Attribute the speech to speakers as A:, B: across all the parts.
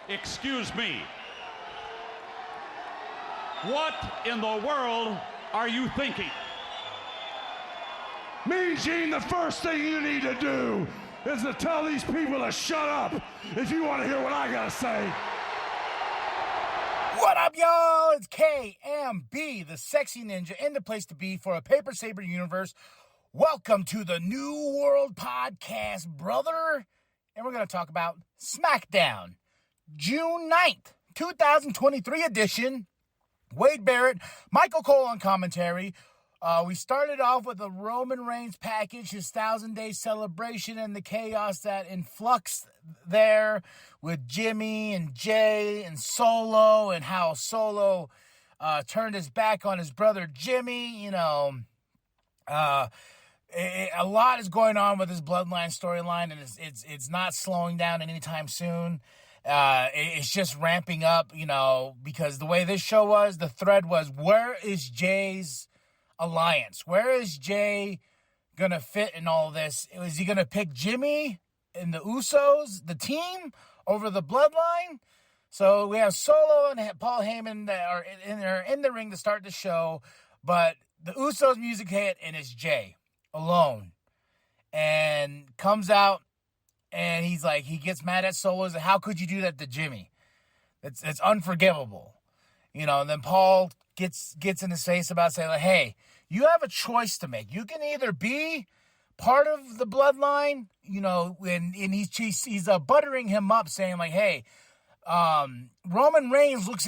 A: Excuse me. What in the world are you thinking?
B: Mean Gene, the first thing you need to do is to tell these people to shut up if you want to hear what I gotta say.
C: What up, y'all? It's KMB, the sexy ninja, in the place to be for a Paper Saber universe. Welcome to the New World Podcast, brother. And we're going to talk about SmackDown, June 9th, 2023 edition. Wade Barrett, Michael Cole on commentary. We started off with the Roman Reigns package, his 1,000-day celebration, and the chaos that influxed there with Jimmy and Jay and Solo, and how Solo turned his back on his brother Jimmy. A lot is going on with his Bloodline storyline, and it's not slowing down anytime soon. It's just ramping up, because the way this show was, the thread was, where is Jay's alliance? Where is Jay going to fit in all this? Is he going to pick Jimmy and the Usos, the team, over the Bloodline? So we have Solo and Paul Heyman that are in the ring to start the show, but the Usos music hit, and it's Jay alone. And comes out, and he gets mad at Solo. He's like, how could you do that to Jimmy? It's unforgivable. And then Paul gets in his face about saying, hey, you have a choice to make. You can either be part of the Bloodline, and he's buttering him up, saying, hey, Roman Reigns looks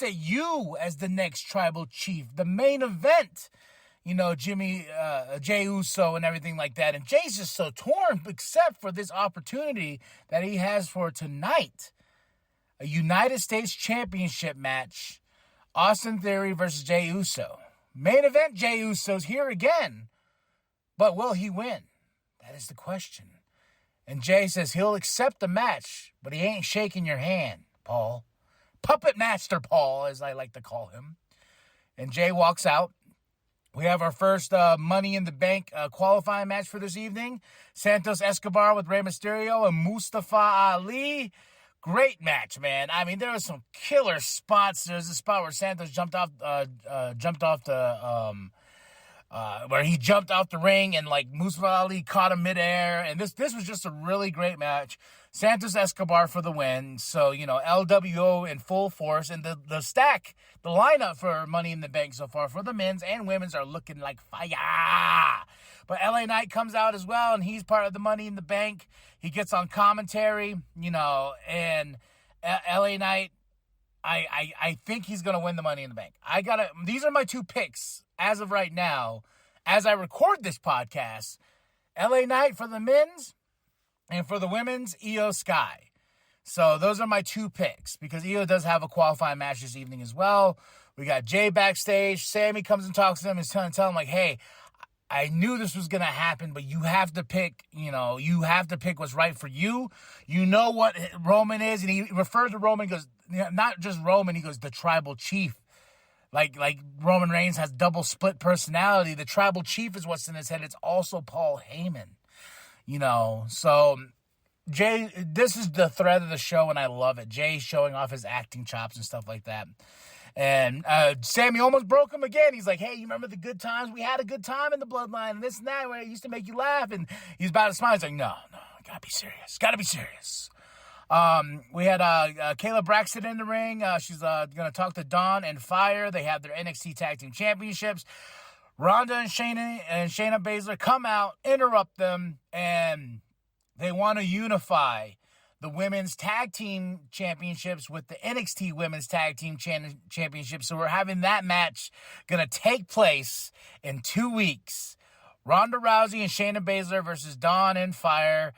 C: at you as the next tribal chief, the main event. Jimmy, Jey Uso and everything like that. And Jay's just so torn, except for this opportunity that he has for tonight. A United States Championship match. Austin Theory versus Jey Uso. Main event, Jey Uso's here again. But will he win? That is the question. And Jay says he'll accept the match, but he ain't shaking your hand, Paul. Puppet Master Paul, as I like to call him. And Jay walks out. We have our first Money in the Bank qualifying match for this evening. Santos Escobar with Rey Mysterio and Mustafa Ali. Great match, man. I mean, there were some killer spots. There's a spot where Santos jumped off the ring, and Mustafa Ali caught him midair. And this was just a really great match. Santos Escobar for the win. So, LWO in full force. And the lineup for Money in the Bank so far for the men's and women's are looking like fire. But LA Knight comes out as well, and he's part of the Money in the Bank. He gets on commentary, and LA Knight, I think he's going to win the Money in the Bank. These are my two picks as of right now, as I record this podcast. LA Knight for the men's, and for the women's, Io Sky. So those are my two picks, because Io does have a qualifying match this evening as well. We got Jay backstage. Sammy comes and talks to him and tell him, hey, I knew this was going to happen, but you have to pick, what's right for you. You know what Roman is. And he refers to Roman, he goes, not just Roman, he goes, the tribal chief. Like Roman Reigns has double split personality. The tribal chief is what's in his head. It's also Paul Heyman. So Jay, this is the thread of the show, and I love it. Jay showing off his acting chops and stuff like that. And Sammy almost broke him again. He's like, hey, you remember the good times? We had a good time in the Bloodline, and this and that, where it used to make you laugh. And he's about to smile. He's like, no, gotta be serious. Gotta be serious. We had Kayla Braxton in the ring. She's going to talk to Dawn and Fire. They have their NXT Tag Team Championships. Ronda and Shayna Baszler come out, interrupt them, and they want to unify the Women's Tag Team Championships with the NXT Women's Tag Team Championship. So we're having that match going to take place in 2 weeks. Ronda Rousey and Shayna Baszler versus Dawn and Fire.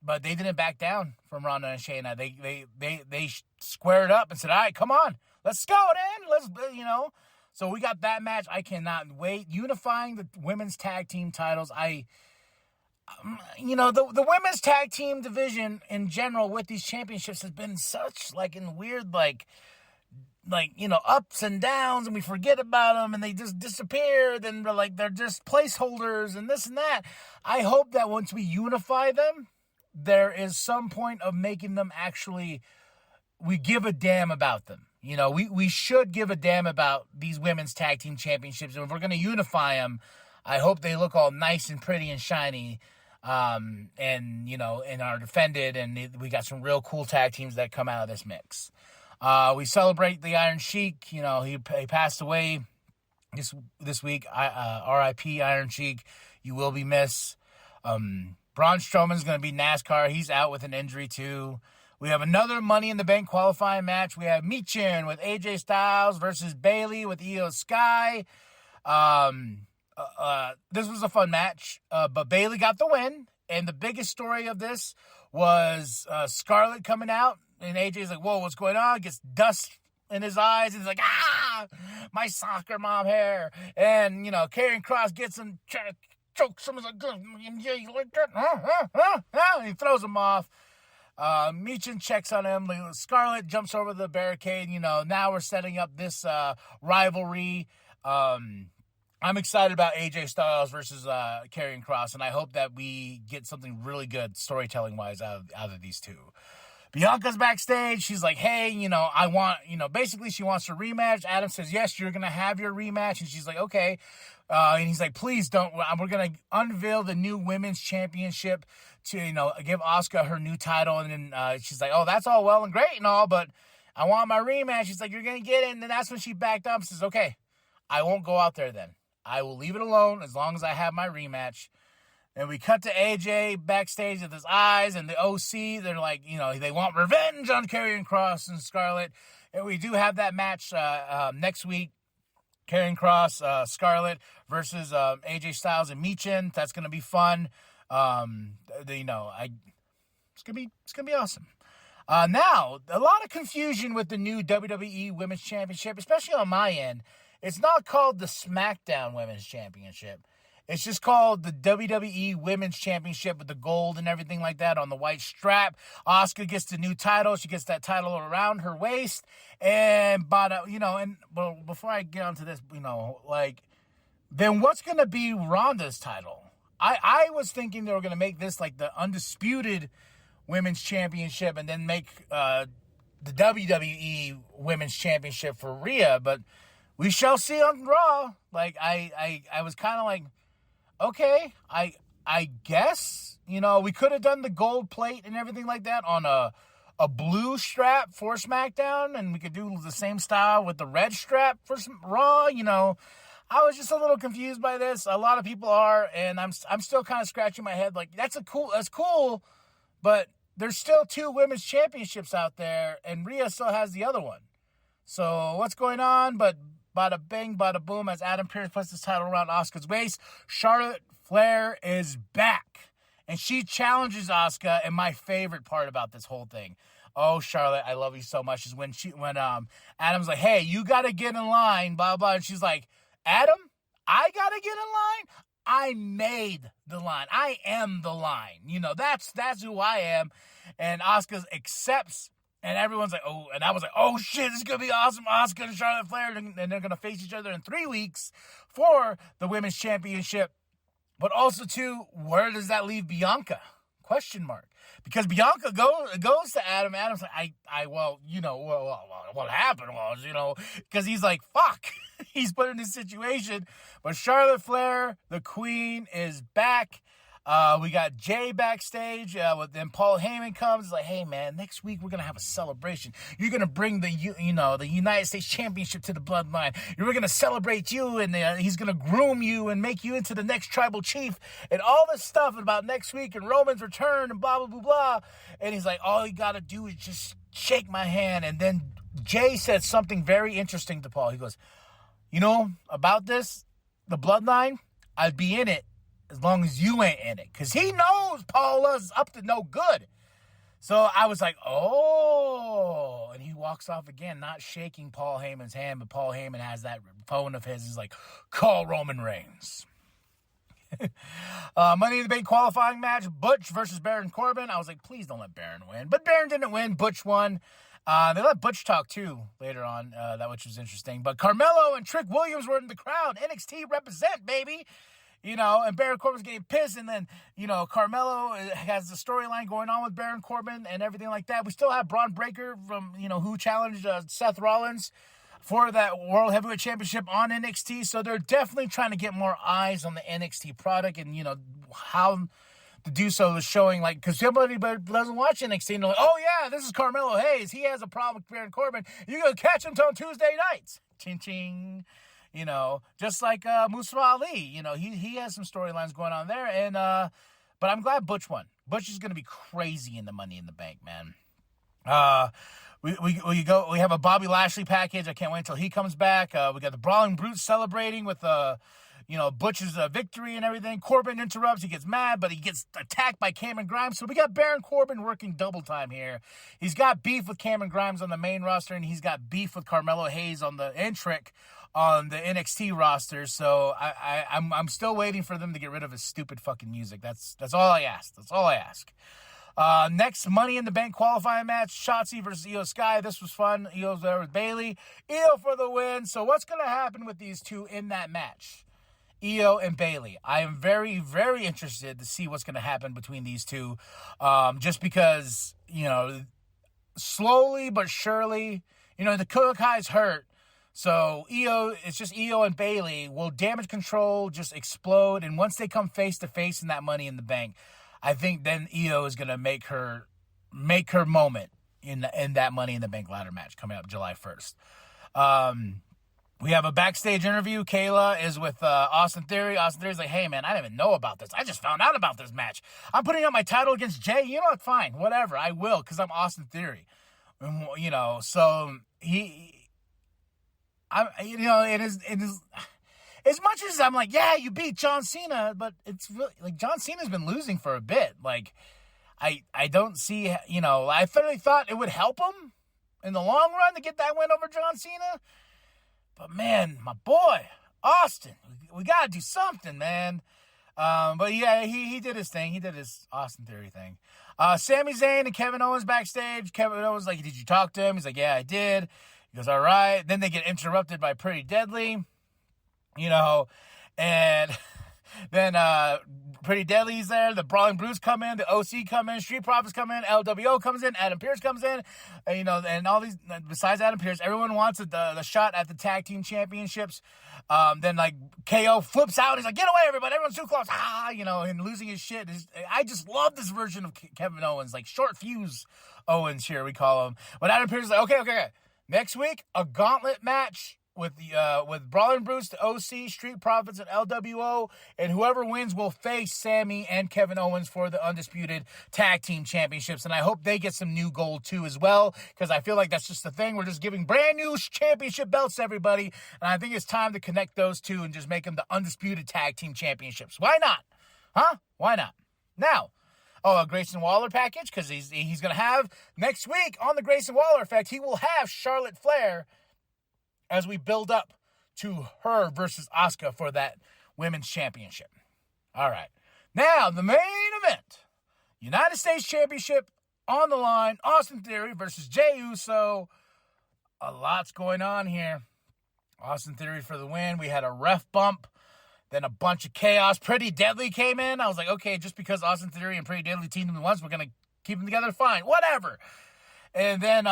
C: But they didn't back down from Ronda and Shayna. They squared up and said, all right, come on. Let's go, then. Let's. So we got that match. I cannot wait. Unifying the women's tag team titles. The women's tag team division in general with these championships has been such in weird ups and downs, and we forget about them, and they just disappear. Then they're just placeholders and this and that. I hope that once we unify them, there is some point of making them actually, we give a damn about them. You know, we should give a damn about these women's tag team championships. And if we're going to unify them, I hope they look all nice and pretty and shiny, and, you know, and are defended. And we got some real cool tag teams that come out of this mix. We celebrate the Iron Sheik. You know, he passed away this week. R.I.P. Iron Sheik. You will be missed. Braun Strowman's going to be NASCAR. He's out with an injury too. We have another Money in the Bank qualifying match. We have Michin with AJ Styles versus Bayley with Io Sky. This was a fun match, but Bayley got the win. And the biggest story of this was Scarlett coming out, and AJ's like, "Whoa, what's going on?" Gets dust in his eyes, and he's like, "Ah, my soccer mom hair." And, you know, Karrion Kross gets him, chokes him, like, "Yeah, you like that?" And he throws him off. Michin checks on him. Scarlett jumps over the barricade. You know, now we're setting up this rivalry. I'm excited about AJ Styles versus Karrion Kross, and I hope that we get something really good storytelling-wise out of these two. Bianca's backstage. She's like, "Hey, you know, I want," you know, basically she wants a rematch. Adam says, "Yes, you're going to have your rematch." And she's like, "Okay." And he's like, "Please don't. We're going to unveil the new women's championship to, you know, give Asuka her new title." And then she's like, "Oh, that's all well and great and all, but I want my rematch." She's like, "You're going to get it." And then that's when she backed up and says, "Okay, I won't go out there then. I will leave it alone as long as I have my rematch." And we cut to AJ backstage with his eyes and the OC. They're like, you know, they want revenge on Karrion Kross and Scarlett. And we do have that match next week. Karrion Kross, Scarlett versus AJ Styles and Michin. That's going to be fun. You know, it's gonna be awesome. Now, a lot of confusion with the new WWE Women's Championship, especially on my end. It's not called the SmackDown Women's Championship. It's just called the WWE Women's Championship with the gold and everything like that on the white strap. Asuka gets the new title. She gets that title around her waist. But, you know, and well, before I get onto this, you know, like, then what's going to be Ronda's title? I was thinking they were going to make this like the undisputed Women's Championship and then make the WWE Women's Championship for Rhea, but we shall see on Raw. Like, I was kind of like, okay, I guess, you know, we could have done the gold plate and everything like that on a blue strap for SmackDown, and we could do the same style with the red strap for Raw. You know, I was just a little confused by this. A lot of people are, and I'm still kind of scratching my head. Like, that's cool, but there's still two women's championships out there, and Rhea still has the other one. So what's going on? But bada bing, bada boom, as Adam Pearce puts his title around Asuka's waist, Charlotte Flair is back. And she challenges Asuka, and my favorite part about this whole thing, "Oh, Charlotte, I love you so much," is when Adam's like, "Hey, you got to get in line, blah, blah." And she's like, "Adam, I got to get in line? I made the line. I am the line. You know, that's who I am." And Asuka accepts. And everyone's like, "Oh," and I was like, "Oh shit, this is going to be awesome. Asuka and Charlotte Flair, and they're going to face each other in 3 weeks for the Women's Championship." But also, too, where does that leave Bianca? Question mark. Because Bianca goes to Adam. Adam's like, well, you know, what happened was, you know, because he's like, fuck. He's put in this situation. But Charlotte Flair, the queen, is back. We got Jay backstage. Then Paul Heyman comes. He's like, "Hey, man, next week we're going to have a celebration. You're going to bring the United States Championship to the Bloodline. We're going to celebrate you, and he's going to groom you and make you into the next tribal chief," and all this stuff about next week and Roman's return and blah, blah, blah, blah. And he's like, "All you got to do is just shake my hand." And then Jay said something very interesting to Paul. He goes, "You know, about this, the Bloodline, I'd be in it as long as you ain't in it." Because he knows Paula's up to no good. So I was like, oh. And he walks off again, not shaking Paul Heyman's hand, but Paul Heyman has that phone of his. He's like, "Call Roman Reigns." Money in the Bank qualifying match, Butch versus Baron Corbin. I was like, please don't let Baron win. But Baron didn't win. Butch won. They let Butch talk, too, later on, which was interesting. But Carmelo and Trick Williams were in the crowd. NXT represent, baby. and Baron Corbin's getting pissed, and then, Carmelo has the storyline going on with Baron Corbin and everything like that. We still have Braun Breaker from, who challenged Seth Rollins for that World Heavyweight Championship on NXT, so they're definitely trying to get more eyes on the NXT product, and, how to do so is showing, because somebody doesn't watch NXT, and they're like, oh, yeah, this is Carmelo Hayes. He has a problem with Baron Corbin. You're going to catch him on Tuesday nights. Ching-ching. Just like Mustafa Ali. He has some storylines going on there. And but I'm glad Butch won. Butch is going to be crazy in the Money in the Bank, man. We have a Bobby Lashley package. I can't wait until he comes back. We got the Brawling Brutes celebrating with Butch's victory and everything. Corbin interrupts. He gets mad, but he gets attacked by Cameron Grimes. So we got Baron Corbin working double time here. He's got beef with Cameron Grimes on the main roster, and he's got beef with Carmelo Hayes on the Trick on the NXT roster. So I'm still waiting for them to get rid of his stupid fucking music. That's all I ask. That's all I ask. Next Money in the Bank qualifying match, Shotzi versus Io Sky. This was fun. Io's there with Bayley. Io for the win. So what's going to happen with these two in that match? Io and Bayley. I am very, very interested to see what's going to happen between these two. Just because, slowly but surely, the Kukai's hurt. So it's just Io and Bayley. Will Damage Control just explode? And once they come face to face in that Money in the Bank, I think then Io is going to make her moment in that Money in the Bank ladder match coming up July 1st. We have a backstage interview. Kayla is with Austin Theory. Austin Theory's like, hey, man, I didn't even know about this. I just found out about this match. I'm putting up my title against Jay. You know what? Fine. Whatever. I will, because I'm Austin Theory. So it is as much as I'm like, yeah, you beat John Cena, but it's really, John Cena's been losing for a bit. I don't see, I really thought it would help him in the long run to get that win over John Cena. But, man, my boy, Austin, we got to do something, man. But, yeah, he did his thing. He did his Austin Theory thing. Sami Zayn and Kevin Owens backstage. Kevin Owens like, did you talk to him? He's like, yeah, I did. He goes, all right. Then they get interrupted by Pretty Deadly, and then Pretty Deadly's there. The Brawling Brutes come in. The OC come in. Street Profits come in. LWO comes in. Adam Pearce comes in. And all these, besides Adam Pearce, everyone wants the shot at the tag team championships. Then, KO flips out. He's like, get away, everybody. Everyone's too close. And losing his shit. I just love this version of Kevin Owens. Short fuse Owens here, we call him. But Adam Pearce is like, okay. Next week, a gauntlet match with Brawling Brutes, the OC, Street Profits, and LWO, and whoever wins will face Sammy and Kevin Owens for the Undisputed Tag Team Championships, and I hope they get some new gold too as well, because I feel like that's just the thing. We're just giving brand new championship belts to everybody, and I think it's time to connect those two and just make them the Undisputed Tag Team Championships. Why not? Huh? Why not? Now, a Grayson Waller package, because he's going to have, next week on the Grayson Waller effect, he will have Charlotte Flair as we build up to her versus Asuka for that women's championship. All right. Now, the main event. United States Championship on the line. Austin Theory versus Jey Uso. A lot's going on here. Austin Theory for the win. We had a ref bump. Then a bunch of chaos. Pretty Deadly came in. I was like, okay, just because Austin Theory and Pretty Deadly teamed them once, we're going to keep them together. Fine. Whatever. And then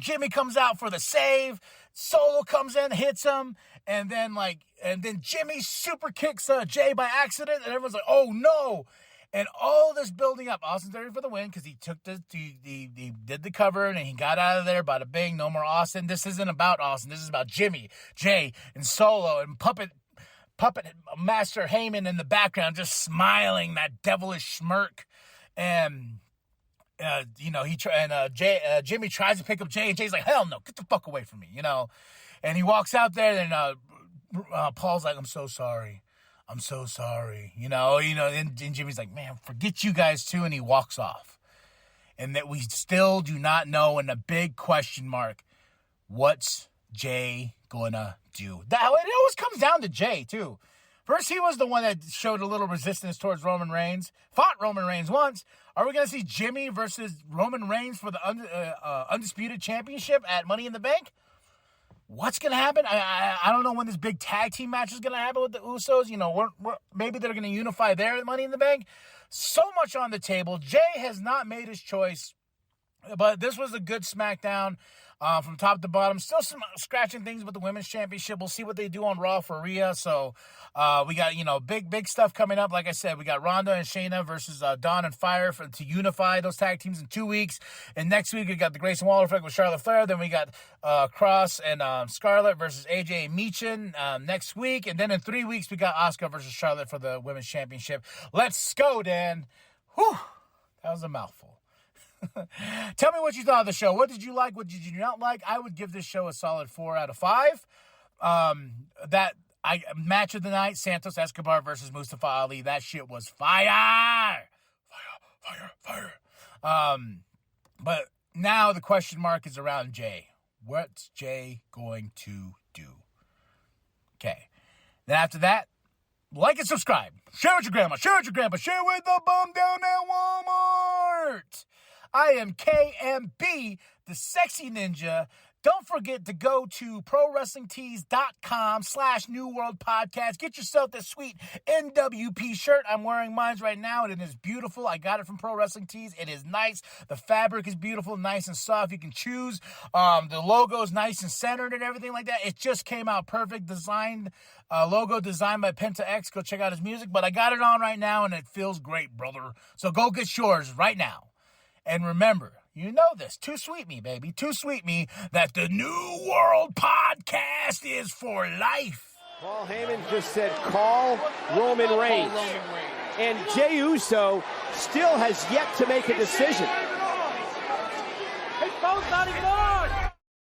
C: Jimmy comes out for the save. Solo comes in, hits him, and then Jimmy super kicks Jay by accident, and everyone's like, "Oh no!" And all this building up. Austin Theory for the win because he did the cover and he got out of there. Bada bing, no more Austin. This isn't about Austin. This is about Jimmy, Jay, and Solo and Puppet Master Heyman in the background, just smiling that devilish smirk, and. Jimmy tries to pick up Jay, and Jay's like, hell no, get the fuck away from me, And he walks out there, and Paul's like, I'm so sorry, and Jimmy's like, man, forget you guys too, and he walks off. And that we still do not know, and a big question mark, what's Jay gonna do? It always comes down to Jay, too. First, he was the one that showed a little resistance towards Roman Reigns, fought Roman Reigns once. Are we going to see Jimmy versus Roman Reigns for the Undisputed Championship at Money in the Bank? What's going to happen? I don't know when this big tag team match is going to happen with the Usos. You know, maybe they're going to unify their Money in the Bank. So much on the table. Jay has not made his choice, but this was a good SmackDown. From top to bottom, still some scratching things with the Women's Championship. We'll see what they do on Raw for Rhea. So we got, big stuff coming up. Like I said, we got Ronda and Shayna versus Dawn and Fire to unify those tag teams in 2 weeks. And next week, we got the Grayson Waller effect with Charlotte Flair. Then we got Cross and Scarlett versus AJ and Michin next week. And then in 3 weeks, we got Asuka versus Charlotte for the Women's Championship. Let's go, Dan. Whew, that was a mouthful. Tell me what you thought of the show. What did you like? What did you not like? I would give this show a solid 4 out of 5. Match of the night, Santos Escobar versus Mustafa Ali. That shit was fire. But now the question mark is around Jay. What's Jay going to do? Okay. Then after that, like and subscribe. Share with your grandma. Share with your grandpa. Share with the bum down at Walmart. I am KMB, the Sexy Ninja. Don't forget to go to ProWrestlingTees.com/New World Podcast. Get yourself this sweet nWp shirt. I'm wearing mine right now, and it is beautiful. I got it from Pro Wrestling Tees. It is nice. The fabric is beautiful, nice and soft. You can choose. The logo is nice and centered and everything like that. It just came out perfect. Logo designed by Penta X. Go check out his music. But I got it on right now, and it feels great, brother. So go get yours right now. And remember, you know this, Too Sweet Me, baby, Too Sweet Me, that the New World Podcast is for life.
D: Paul Heyman just said, call Roman Reigns. And Jey Uso still has yet to make a decision.
E: His phone's not even on.